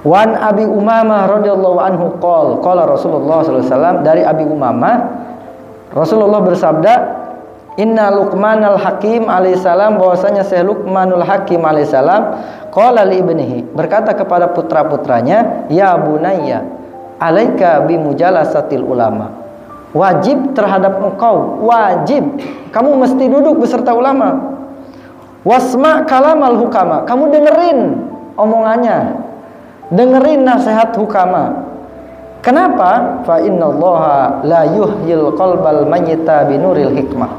Wan Abi Umamah radhiyallahu anhu qala Rasulullah sallallahu alaihi wasallam, dari Abi Umamah Rasulullah bersabda, Inna Luqmanal Hakim alaihissalam, bahwasanya Syekh Luqmanul Hakim alaihissalam qala li ibnihi, berkata kepada putra-putranya, ya bunayya alaika bi mujalasatil ulama, wajib terhadap engkau, wajib kamu mesti duduk beserta ulama, wasma kalamal hukama, kamu dengerin omongannya, dengerin nasihat hukama. Kenapa? Fa innallaha la yuhyil qalbal mayyita binuril hikmah,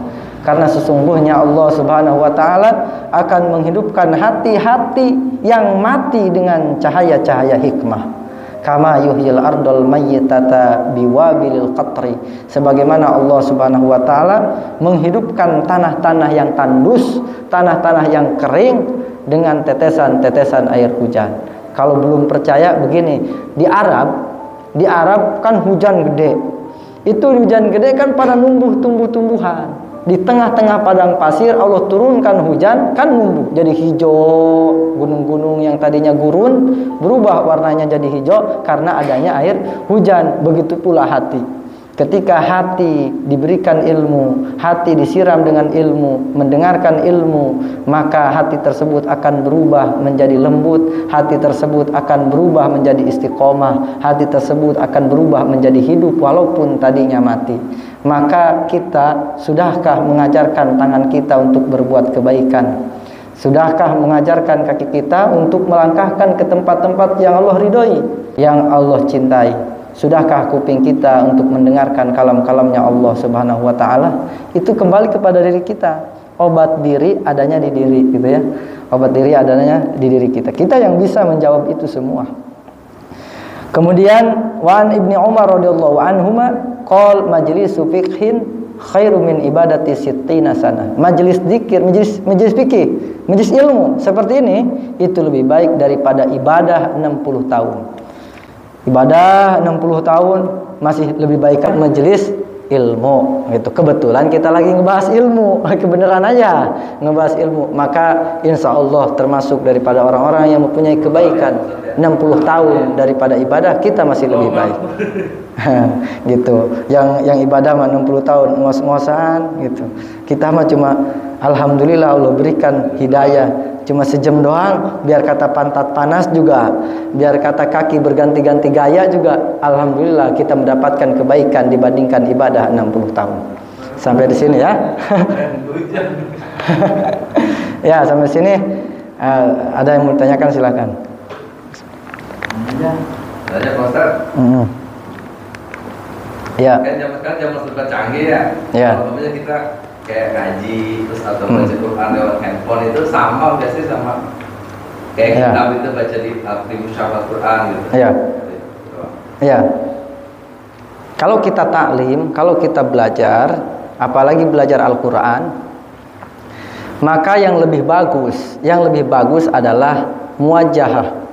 karena sesungguhnya Allah Subhanahu wa taala akan menghidupkan hati-hati yang mati dengan cahaya-cahaya hikmah. Kama yuhyil ardal mayyitata biwabilil qatri, sebagaimana Allah Subhanahu wa taala menghidupkan tanah-tanah yang tandus, tanah-tanah yang kering dengan tetesan-tetesan air hujan. Kalau belum percaya begini, di Arab kan hujan gede. Itu hujan gede kan pada numbuh tumbuh-tumbuhan. Di tengah-tengah padang pasir Allah turunkan hujan, kan numbuh jadi hijau. Gunung-gunung yang tadinya gurun berubah warnanya jadi hijau karena adanya air hujan. Begitu pula hati. Ketika hati diberikan ilmu, hati disiram dengan ilmu, mendengarkan ilmu, maka hati tersebut akan berubah menjadi lembut, hati tersebut akan berubah menjadi istiqomah, hati tersebut akan berubah menjadi hidup walaupun tadinya mati. Maka kita, sudahkah mengajarkan tangan kita untuk berbuat kebaikan? Sudahkah mengajarkan kaki kita untuk melangkahkan ke tempat-tempat yang Allah ridhoi, yang Allah cintai? Sudahkah kuping kita untuk mendengarkan kalam-kalamnya Allah Subhanahu wa taala? Itu kembali kepada diri kita. Obat diri adanya di diri, gitu ya. Obat diri adanya di diri kita. Kita yang bisa menjawab itu semua. Kemudian Wan Ibni Umar radhiyallahu anhuma qol majlisu fiqhin khairu min ibadati sittina sana. Majelis zikir, majelis fikih, majelis ilmu seperti ini itu lebih baik daripada ibadah 60 tahun. Ibadah 60 tahun masih lebih baik kan majelis ilmu gitu. Kebetulan kita lagi ngebahas ilmu, kebenaran aja ngebahas ilmu, maka insya Allah termasuk daripada orang-orang yang mempunyai kebaikan. 60 tahun daripada ibadah kita masih lebih baik. Gitu. Yang ibadah mah 60 tahun ngos-ngosan gitu. Kita mah cuma alhamdulillah Allah berikan hidayah cuma sejam doang, biar kata pantat panas juga, biar kata kaki berganti-ganti gaya juga, alhamdulillah kita mendapatkan kebaikan dibandingkan ibadah 60 tahun. Sampai di sini ya. Ya, sampai sini. Ada yang mau ditanyakan silakan. Tanya Pak Ustaz. Ya. Kan zaman serba canggih ya. Ya. Kalau kita kayak ngaji terus atau baca Quran lewat handphone itu sama biasanya sama kayak kitab itu baca di musyafat Quran gitu. Iya. Iya. Kalau kita taklim, kalau kita belajar, apalagi belajar Al-Quran, maka yang lebih bagus adalah muwajahah.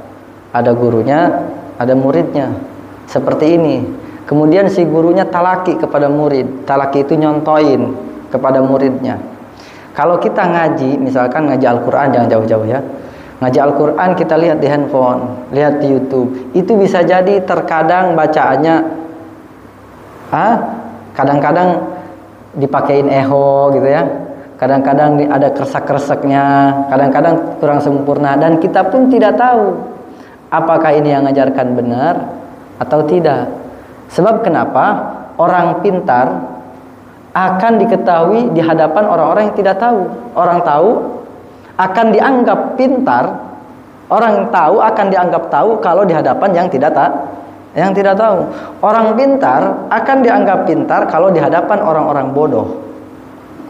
Ada gurunya, ada muridnya. Seperti ini. Kemudian si gurunya talaki kepada murid. Talaki itu nyontoin kepada muridnya. Kalau kita ngaji, misalkan ngaji Al-Quran, jangan jauh-jauh ya. Ngaji Al-Quran kita lihat di handphone, lihat di YouTube. Itu bisa jadi terkadang bacaannya kadang-kadang dipakein eho gitu ya. Kadang-kadang ada kresek-kreseknya, kadang-kadang kurang sempurna, dan kita pun tidak tahu apakah ini yang ngajarkan benar atau tidak. Sebab kenapa? Orang pintar akan diketahui di hadapan orang-orang yang tidak tahu. Orang tahu akan dianggap pintar, orang tahu akan dianggap tahu kalau di hadapan yang tidak tahu. Orang pintar akan dianggap pintar kalau di hadapan orang-orang bodoh.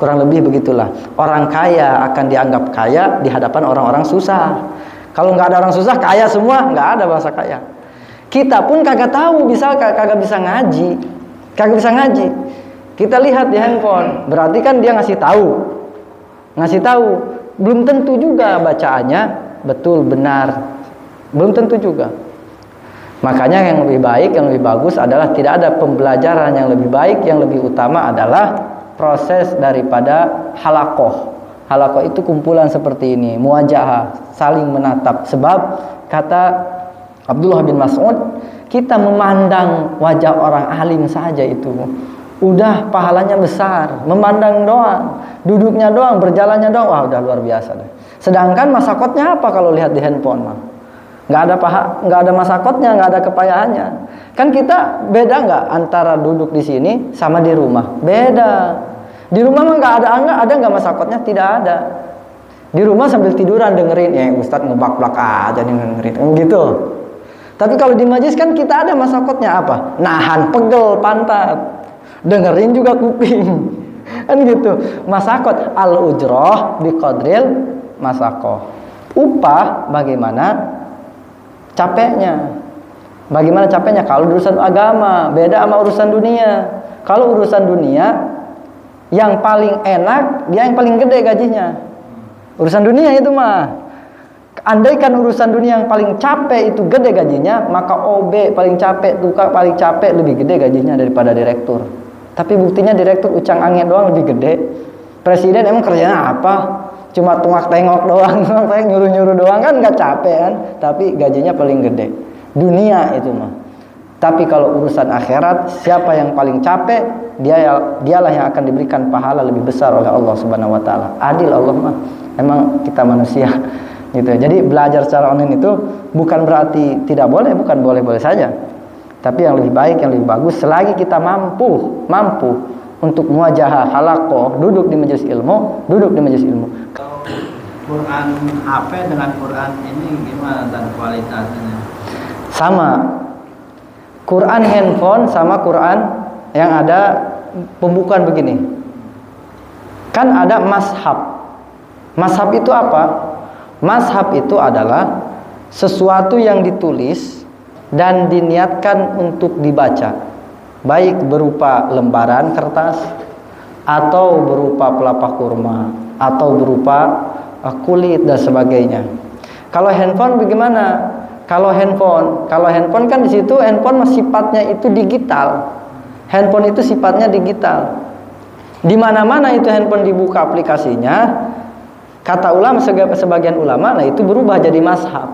Kurang lebih begitulah. Orang kaya akan dianggap kaya di hadapan orang-orang susah. Kalau nggak ada orang susah, kaya semua, nggak ada bahasa kaya. Kita pun kagak tahu, kagak bisa ngaji. Kita lihat di handphone, berarti kan dia ngasih tahu. Belum tentu juga bacaannya betul benar, belum tentu juga. Makanya yang lebih baik, yang lebih bagus adalah tidak ada pembelajaran yang lebih baik, yang lebih utama adalah proses daripada halaqah. Halaqah itu kumpulan seperti ini, muwajahah, saling menatap. Sebab kata Abdullah bin Mas'ud, kita memandang wajah orang alim saja itu udah pahalanya besar. Memandang doang, duduknya doang, berjalannya doang, wah udah luar biasa deh. Sedangkan masakotnya apa kalau lihat di handphone mah? Nggak ada masakotnya, nggak ada kepayahannya. Kan kita beda nggak antara duduk di sini sama di rumah? Beda. Di rumah mah ada nggak masakotnya? Tidak ada. Di rumah sambil tiduran dengerin, Ustadz ngebak-blak aja nih dengerin, gitu. Tapi kalau di majelis kan kita ada masakotnya apa? Nahan pegel pantat, dengerin juga kuping, kan gitu. Masakot al-ujroh biqadril masakoh. Upah bagaimana capeknya? Bagaimana capeknya? Kalau urusan agama beda sama urusan dunia. Kalau urusan dunia yang paling enak dia yang paling gede gajinya. Urusan dunia itu mah. Andaikan urusan dunia yang paling capek itu gede gajinya, maka OB paling capek, tukang paling capek lebih gede gajinya daripada direktur. Tapi buktinya direktur ucang angin doang lebih gede. Presiden emang kerjanya apa? Cuma tungak tengok doang, nyuruh-nyuruh doang kan nggak capek kan? Tapi gajinya paling gede. Dunia itu mah. Tapi kalau urusan akhirat, siapa yang paling capek, dialah yang akan diberikan pahala lebih besar oleh Allah Subhanahu wa taala. Adil Allah mah. Emang kita manusia gitu. Jadi belajar secara online itu bukan berarti tidak boleh, bukan boleh-boleh saja. Tapi yang lebih baik, yang lebih bagus selagi kita mampu untuk muwajahah halaqah, duduk di majelis ilmu. Kalau Quran HP dengan Quran ini gimana dan kualitasnya? Sama. Quran handphone sama Quran yang ada pembukaan begini. Kan ada mashab. Mashab itu apa? Mashab itu adalah sesuatu yang ditulis dan diniatkan untuk dibaca, baik berupa lembaran kertas atau berupa pelepah kurma atau berupa kulit dan sebagainya. Kalau handphone bagaimana? Kalau handphone kan di situ handphone sifatnya itu digital. Handphone itu sifatnya digital. Di mana-mana itu handphone dibuka aplikasinya, kata ulama, sebagian ulama, nah itu berubah jadi mashab.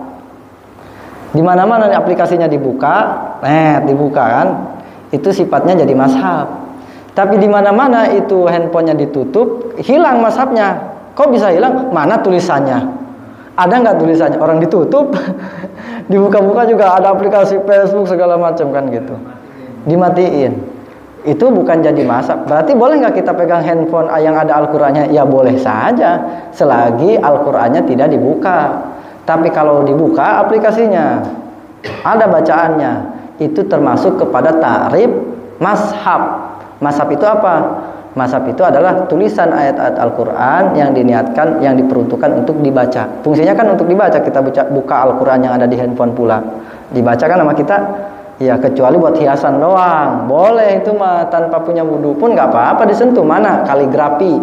Di mana-mana aplikasinya dibuka kan, itu sifatnya jadi mashab. Tapi di mana-mana itu handphonenya ditutup, hilang mashhabnya. Kok bisa hilang? Mana tulisannya? Ada nggak tulisannya? Orang ditutup, dibuka-buka juga ada aplikasi Facebook segala macam kan gitu. Dimatiin. Itu bukan jadi mashab. Berarti boleh nggak kita pegang handphone yang ada Al-Qur'annya? Ya boleh saja, selagi Al-Qur'annya tidak dibuka. Tapi kalau dibuka aplikasinya, ada bacaannya, itu termasuk kepada ta'rif mashab. Mashab itu apa? Mashab itu adalah tulisan ayat-ayat Al-Qur'an yang diniatkan, yang diperuntukkan untuk dibaca. Fungsinya kan untuk dibaca. Kita buka Al-Qur'an yang ada di handphone pula, dibacakan sama kita. Ya kecuali buat hiasan doang, boleh itu mah tanpa punya wudu pun nggak apa-apa disentuh. Mana kaligrafi,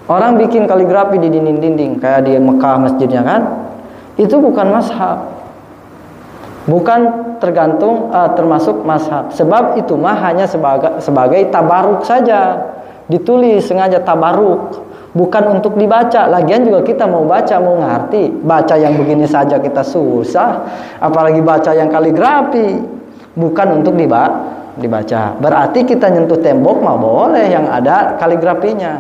orang bikin kaligrafi di dinding-dinding kayak di Mekah masjidnya kan, itu bukan mashab, bukan termasuk mashab. Sebab itu mah hanya sebagai tabaruk saja, ditulis sengaja tabaruk, bukan untuk dibaca. Lagian juga kita mau baca, mau ngerti. Baca yang begini saja kita susah, apalagi baca yang kaligrafi. Bukan untuk dibaca. Berarti kita nyentuh tembok mah boleh yang ada kaligrafinya.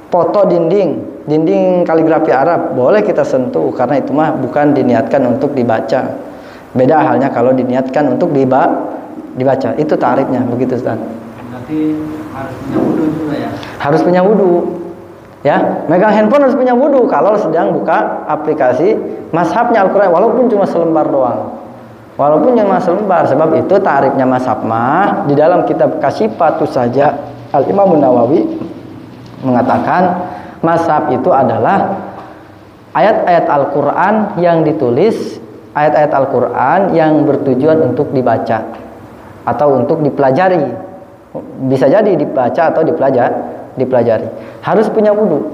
Foto dinding kaligrafi Arab boleh kita sentuh, karena itu mah bukan diniatkan untuk dibaca. Beda halnya kalau diniatkan untuk dibaca. Itu tarifnya begitu, Ustaz. Berarti harus punya wudu juga ya? Harus punya wudu. Ya, megang handphone harus punya wudu kalau sedang buka aplikasi mashhabnya Al-Qur'an, walaupun cuma selembar doang. Walaupun cuma selembar, sebab itu tarifnya mashab mah di dalam kitab Kasyifatus saja Al-Imam Nawawi mengatakan mashab itu adalah ayat-ayat Al-Qur'an yang ditulis, ayat-ayat Al-Qur'an yang bertujuan untuk dibaca atau untuk dipelajari. Bisa jadi dibaca atau dipelajari. Harus punya wudu.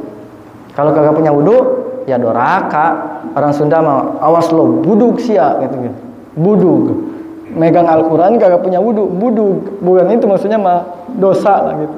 Kalau kagak punya wudu, ya doraka. Orang Sunda mah awas lo budug sia gitu. Budug. Megang Al-Qur'an kagak punya wudu, budug. Bukan itu maksudnya mah dosa lah gitu.